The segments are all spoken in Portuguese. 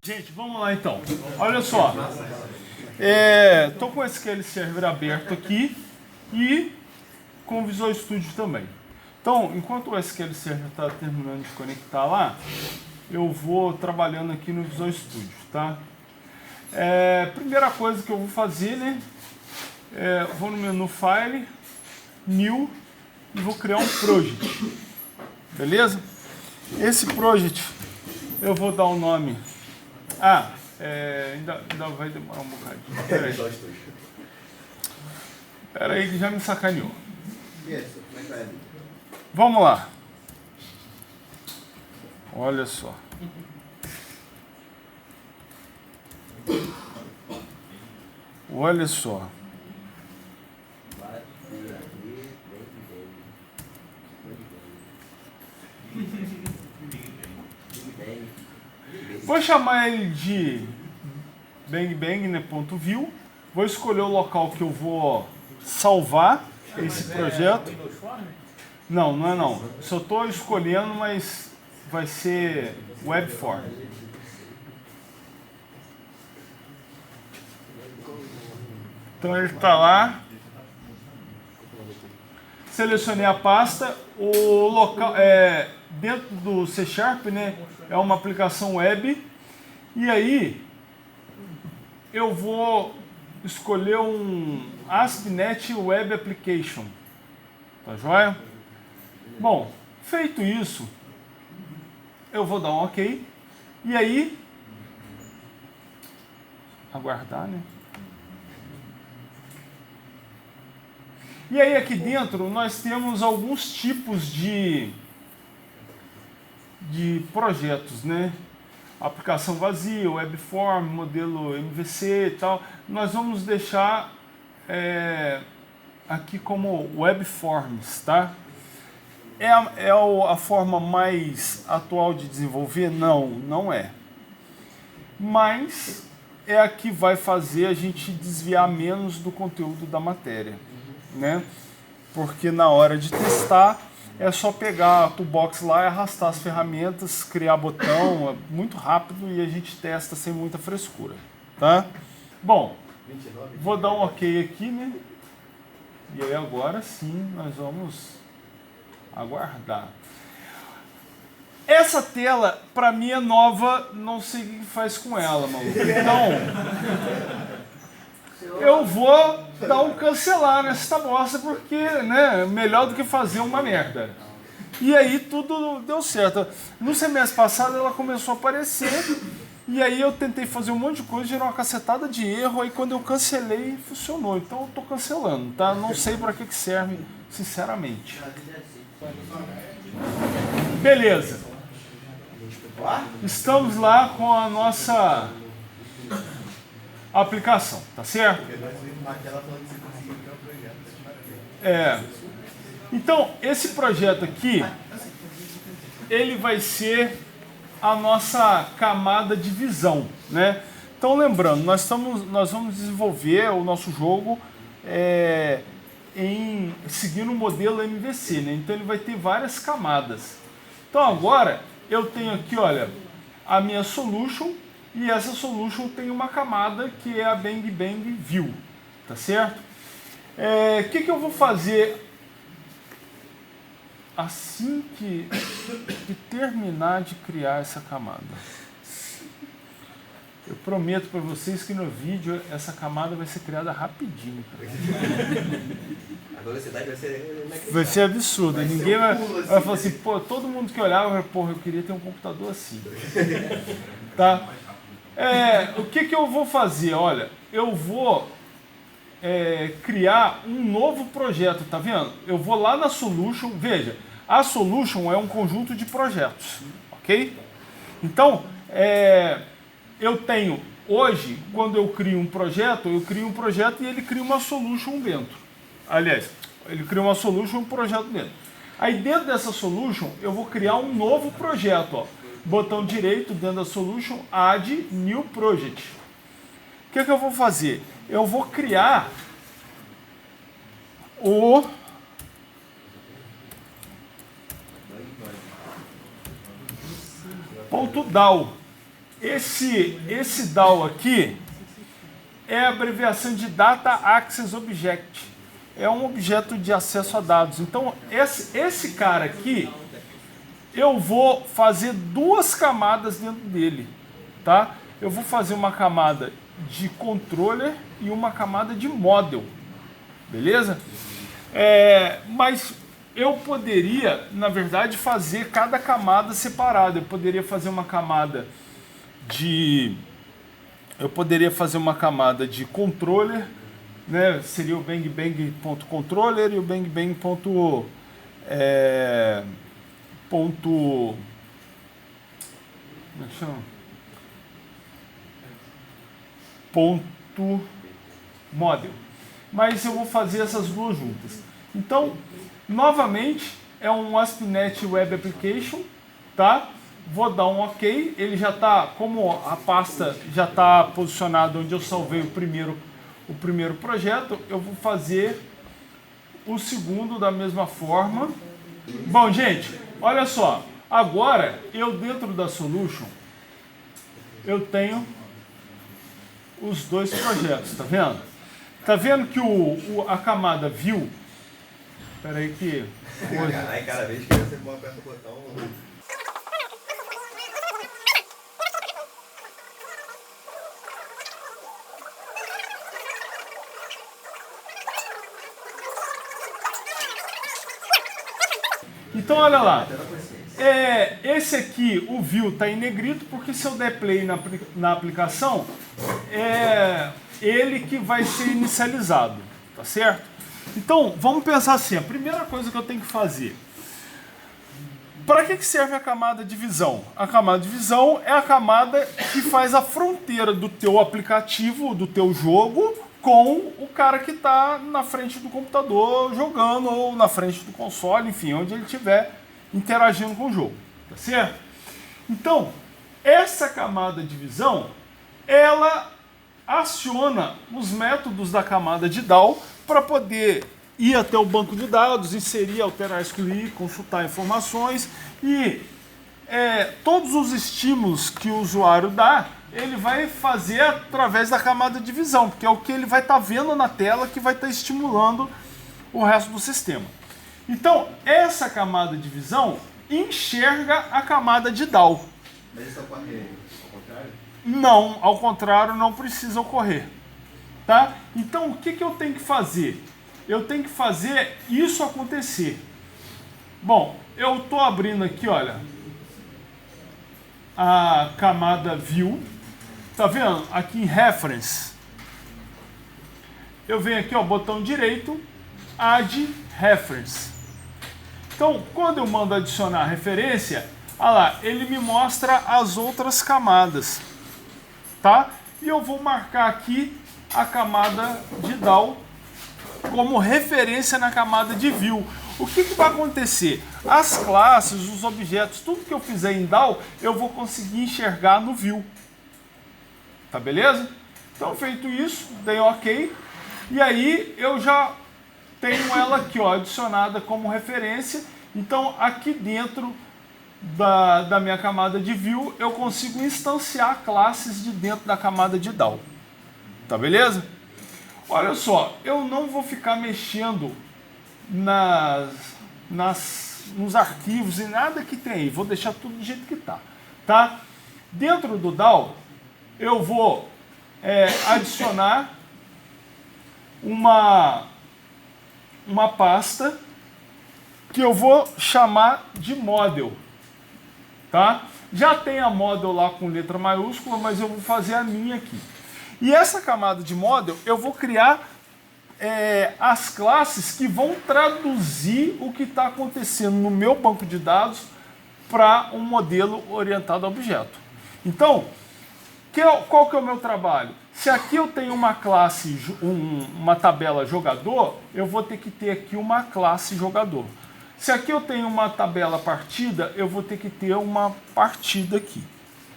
Gente, vamos lá então. Olha só. Estou com o SQL Server aberto aqui e com o Visual Studio também. Então, enquanto o SQL Server está terminando de conectar lá, eu vou trabalhando aqui no Visual Studio, tá? Primeira coisa que eu vou fazer, né? Vou no menu File, New e vou criar um project. Beleza? Esse project eu vou dar o nome. Ainda vai demorar um bocadinho. Pera aí que já me sacaneou. Vamos lá. Olha só. Olha só. Vou chamar ele de bang, né, .view. Vou escolher o local que eu vou salvar esse projeto. Não, não é não. Só estou escolhendo, mas vai ser webform. Então ele está lá. Selecionei a pasta. O local dentro do C#, né? É uma aplicação web. E aí eu vou escolher um ASP.NET Web Application. Tá joia? Bom, feito isso, eu vou dar um OK. E aí, aguardar, né? E aí aqui dentro nós temos alguns tipos de projetos, né? Aplicação vazia, webform, modelo MVC e tal. Nós vamos deixar aqui como webforms, tá? É a forma mais atual de desenvolver? Não, não é. Mas é a que vai fazer a gente desviar menos do conteúdo da matéria, né? Porque na hora de testar é só pegar a toolbox lá e arrastar as ferramentas, criar botão, é muito rápido e a gente testa sem muita frescura, tá? Bom, vou dar um OK aqui, né? E aí agora sim nós vamos aguardar. Essa tela para mim é nova, não sei o que faz com ela, maluco. Então eu vou dar um cancelar nessa bosta, porque, né, melhor do que fazer uma merda. E aí tudo deu certo. No semestre passado ela começou a aparecer, e aí eu tentei fazer um monte de coisa, gerou uma cacetada de erro, aí quando eu cancelei, funcionou. Então eu tô cancelando, tá? Não sei para que serve, sinceramente. Beleza. Estamos lá com a nossa aplicação, tá certo? Então, esse projeto aqui, ele vai ser a nossa camada de visão, né? Então, lembrando, nós vamos desenvolver o nosso jogo seguindo o modelo MVC, né? Então, ele vai ter várias camadas. Então, agora, eu tenho aqui, olha, a minha solution, e essa solution tem uma camada que é a Bang View, tá certo? O que eu vou fazer assim que terminar de criar essa camada? Eu prometo para vocês que no vídeo essa camada vai ser criada rapidinho, cara. A velocidade vai ser absurda. Ninguém vai falar assim, pô, todo mundo que olhar vai, porra, eu queria ter um computador assim. Tá? O que eu vou fazer? Olha, eu vou criar um novo projeto, tá vendo? Eu vou lá na Solution, veja, a Solution é um conjunto de projetos, ok? Então, eu tenho, hoje, quando eu crio um projeto e ele cria uma Solution dentro. Aliás, ele cria uma Solution e um projeto dentro. Aí dentro dessa Solution, eu vou criar um novo projeto, ó. Botão direito dentro da Solution, Add New Project. O que eu vou fazer? Eu vou criar o .dow. esse DAO aqui é a abreviação de Data Access Object. É um objeto de acesso a dados. Então, esse cara aqui, eu vou fazer duas camadas dentro dele, tá? Eu vou fazer uma camada de controller e uma camada de model, beleza? Mas eu poderia, na verdade, fazer cada camada separada. Eu poderia fazer uma camada de controller, né? Seria o bangbang.controller e o bangbang. Como é que chama? Ponto model. Mas eu vou fazer essas duas juntas. Então, novamente, é um ASP.NET Web Application, tá? Vou dar um OK. Ele já está, como a pasta já está posicionada onde eu salvei o primeiro projeto, eu vou fazer o segundo da mesma forma. Bom, gente, olha só. Agora, eu dentro da Solution, eu tenho os dois projetos, tá vendo? Tá vendo que a camada View... Espera aí que... Aí cada vez que você aperta o botão... Então, olha lá. Esse aqui, o View, está em negrito, porque se eu der play na aplicação, é ele que vai ser inicializado, tá certo? Então, vamos pensar assim, a primeira coisa que eu tenho que fazer. Para que serve a camada de visão? A camada de visão é a camada que faz a fronteira do teu aplicativo, do teu jogo, com o cara que está na frente do computador jogando, ou na frente do console, enfim, onde ele estiver interagindo com o jogo, tá certo? Então, essa camada de visão, ela aciona os métodos da camada de DAO para poder ir até o banco de dados, inserir, alterar, excluir, consultar informações e todos os estímulos que o usuário dá, ele vai fazer através da camada de visão, porque é o que ele vai estar vendo na tela que vai estar estimulando o resto do sistema. Então, essa camada de visão enxerga a camada de DAO. Mas isso ocorre ao contrário? Não, ao contrário, não precisa ocorrer. Tá? Então, o que eu tenho que fazer? Eu tenho que fazer isso acontecer. Bom, eu estou abrindo aqui, olha, a camada View. Tá vendo? Aqui em Reference. Eu venho aqui, ó, botão direito, Add Reference. Então, quando eu mando adicionar referência, olha lá, ele me mostra as outras camadas, tá? E eu vou marcar aqui a camada de DAO como referência na camada de View. O que vai acontecer? As classes, os objetos, tudo que eu fizer em DAO, eu vou conseguir enxergar no View. Tá beleza? Então, feito isso, dei OK. E aí, eu já tenho ela aqui, ó, adicionada como referência. Então, aqui dentro da minha camada de View, eu consigo instanciar classes de dentro da camada de DAO. Tá beleza? Olha só, eu não vou ficar mexendo nos arquivos e nada que tem aí. Vou deixar tudo do jeito que tá. Tá? Dentro do DAO, eu vou adicionar uma pasta que eu vou chamar de model, tá? Já tem a model lá com letra maiúscula, mas eu vou fazer a minha aqui. E essa camada de model, eu vou criar as classes que vão traduzir o que está acontecendo no meu banco de dados para um modelo orientado a objeto. Então, qual que é o meu trabalho? Se aqui eu tenho uma classe, uma tabela jogador, eu vou ter que ter aqui uma classe jogador. Se aqui eu tenho uma tabela partida, eu vou ter que ter uma partida aqui.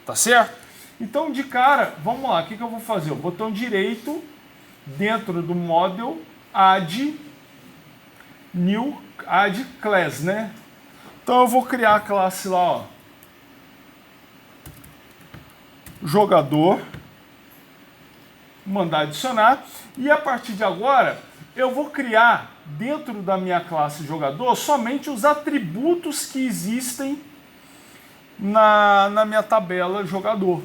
Tá certo? Então, de cara, vamos lá, o que eu vou fazer? O botão direito, dentro do model, add class, né? Então, eu vou criar a classe lá, ó. jogador, mandar adicionar, e a partir de agora eu vou criar dentro da minha classe jogador somente os atributos que existem na minha tabela jogador,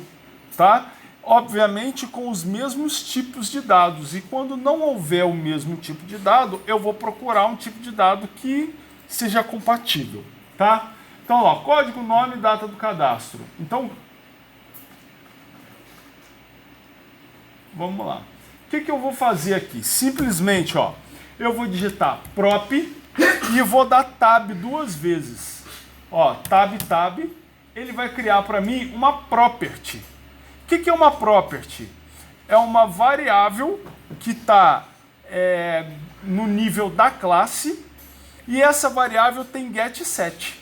tá? Obviamente com os mesmos tipos de dados, e quando não houver o mesmo tipo de dado, eu vou procurar um tipo de dado que seja compatível, tá? Então, ó, código, nome e data do cadastro. Então, vamos lá. O que eu vou fazer aqui? Simplesmente, ó, eu vou digitar prop e vou dar tab 2 vezes. Ó, tab, ele vai criar para mim uma property. O que é uma property? É uma variável que está no nível da classe e essa variável tem get set.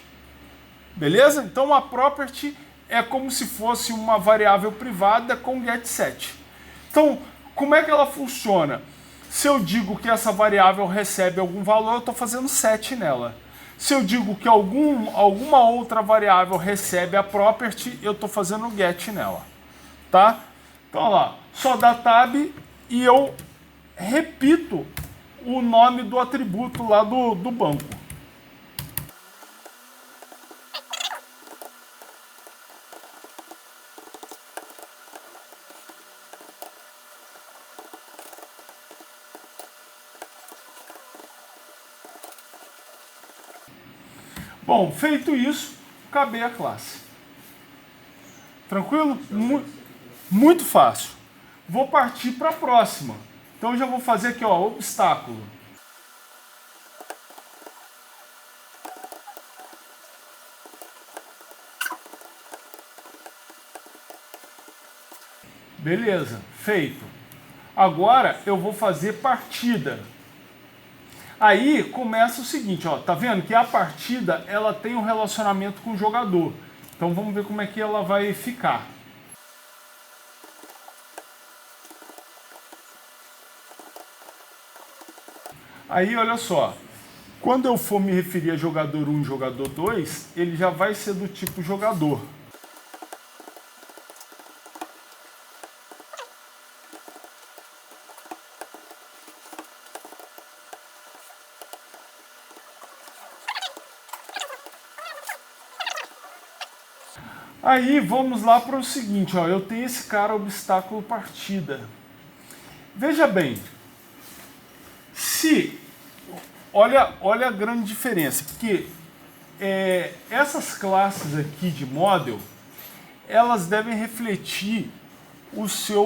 Beleza? Então uma property é como se fosse uma variável privada com get set. Então, como é que ela funciona? Se eu digo que essa variável recebe algum valor, eu estou fazendo set nela. Se eu digo que alguma outra variável recebe a property, eu estou fazendo get nela. Tá? Então, olha lá, só dá tab e eu repito o nome do atributo lá do banco. Bom, feito isso, acabei a classe. Tranquilo? Muito fácil. Vou partir para a próxima. Então eu já vou fazer aqui, ó, obstáculo. Beleza, feito. Agora eu vou fazer partida. Aí começa o seguinte, ó, tá vendo que a partida ela tem um relacionamento com o jogador. Então vamos ver como é que ela vai ficar. Aí olha só, quando eu for me referir a jogador 1 e jogador 2, ele já vai ser do tipo jogador. Aí vamos lá para o seguinte, ó, eu tenho esse cara obstáculo partida. Veja bem, olha a grande diferença, porque essas classes aqui de model, elas devem refletir o seu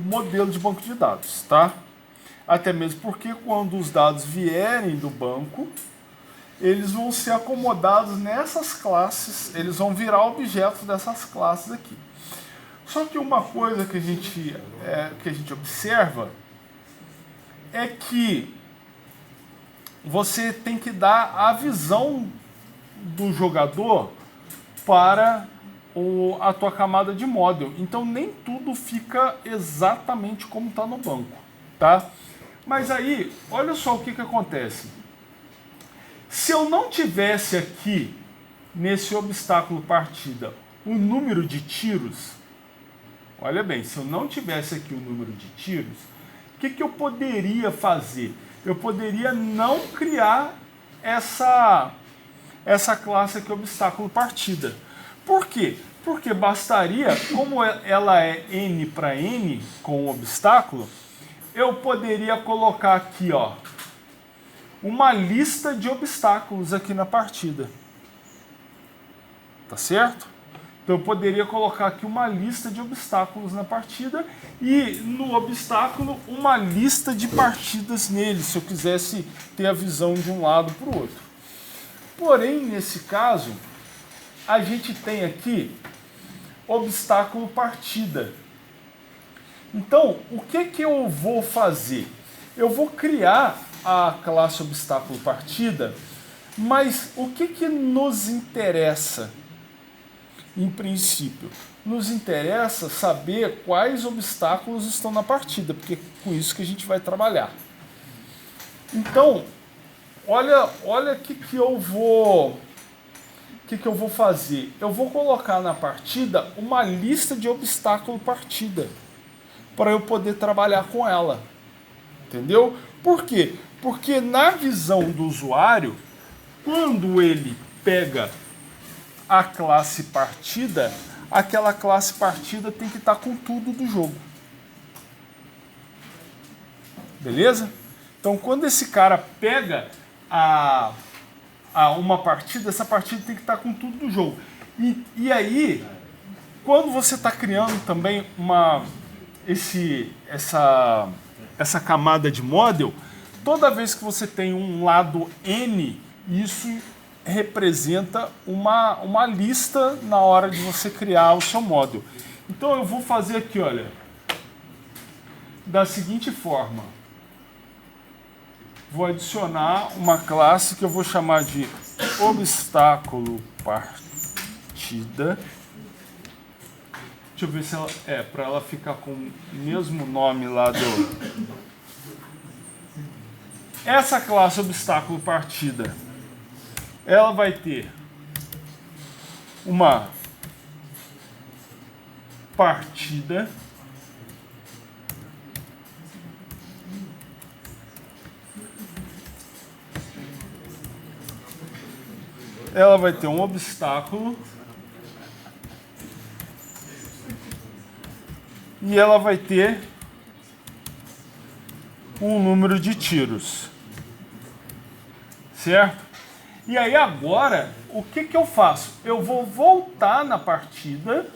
modelo de banco de dados, tá? Até mesmo porque quando os dados vierem do banco, eles vão ser acomodados nessas classes, eles vão virar objetos dessas classes aqui. Só que uma coisa que a gente observa é que você tem que dar a visão do jogador para a tua camada de model. Então nem tudo fica exatamente como está no banco, tá? Mas aí, olha só o que acontece. Se eu não tivesse aqui, nesse obstáculo partida, o número de tiros, olha bem, se eu não tivesse aqui o número de tiros, o que eu poderia fazer? Eu poderia não criar essa classe aqui, obstáculo partida. Por quê? Porque bastaria, como ela é N para N com o obstáculo, eu poderia colocar aqui, ó, uma lista de obstáculos aqui na partida. Tá certo? Então eu poderia colocar aqui uma lista de obstáculos na partida e no obstáculo uma lista de partidas nele, se eu quisesse ter a visão de um lado para o outro. Porém, nesse caso, a gente tem aqui obstáculo partida. Então, o que eu vou fazer? Eu vou criar a classe obstáculo partida, mas o que nos interessa? Em princípio, nos interessa saber quais obstáculos estão na partida, porque é com isso que a gente vai trabalhar. Então, olha o que eu vou que eu vou fazer? Eu vou colocar na partida uma lista de obstáculo partida para eu poder trabalhar com ela. Entendeu? Por quê? Porque na visão do usuário, quando ele pega a classe partida, aquela classe partida tem que estar com tudo do jogo. Beleza? Então, quando esse cara pega uma partida, essa partida tem que estar com tudo do jogo. E aí, quando você está criando também essa camada de model, toda vez que você tem um lado N, isso representa uma lista na hora de você criar o seu model. Então eu vou fazer aqui, olha, da seguinte forma. Vou adicionar uma classe que eu vou chamar de obstáculo partida. Deixa eu ver se ela para ela ficar com o mesmo nome lá do. Essa classe obstáculo partida, ela vai ter uma partida ela vai ter um obstáculo e ela vai ter um número de tiros, certo? E aí agora, o que eu faço? Eu vou voltar na partida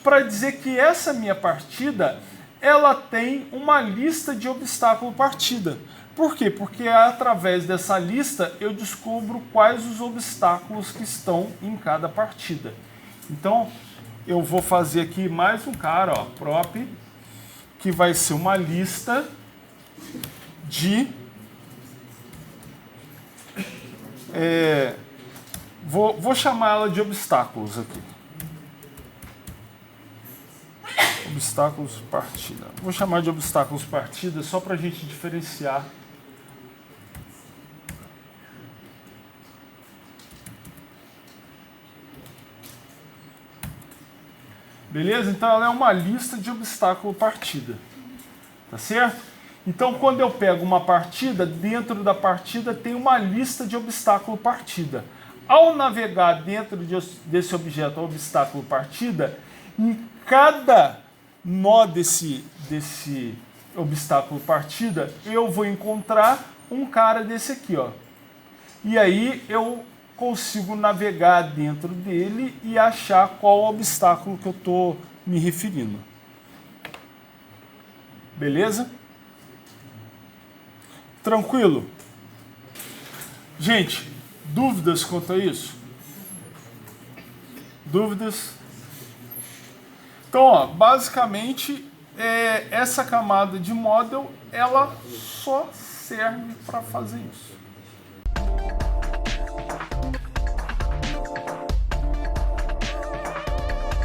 para dizer que essa minha partida, ela tem uma lista de obstáculo partida. Por quê? Porque através dessa lista eu descubro quais os obstáculos que estão em cada partida. Então, eu vou fazer aqui mais um cara, ó, prop, que vai ser uma lista de... vou chamar ela de obstáculos aqui. Obstáculos partida. Vou chamar de obstáculos partida só para a gente diferenciar. Beleza? Então ela é uma lista de obstáculo partida. Tá certo? Então quando eu pego uma partida, dentro da partida tem uma lista de obstáculo partida. Ao navegar dentro desse objeto obstáculo partida, em cada nó desse obstáculo partida, eu vou encontrar um cara desse aqui, ó. E aí eu consigo navegar dentro dele e achar qual obstáculo que eu estou me referindo. Beleza? Tranquilo? Gente, dúvidas quanto a isso? Dúvidas? Então, ó, basicamente, essa camada de model, ela só serve para fazer isso.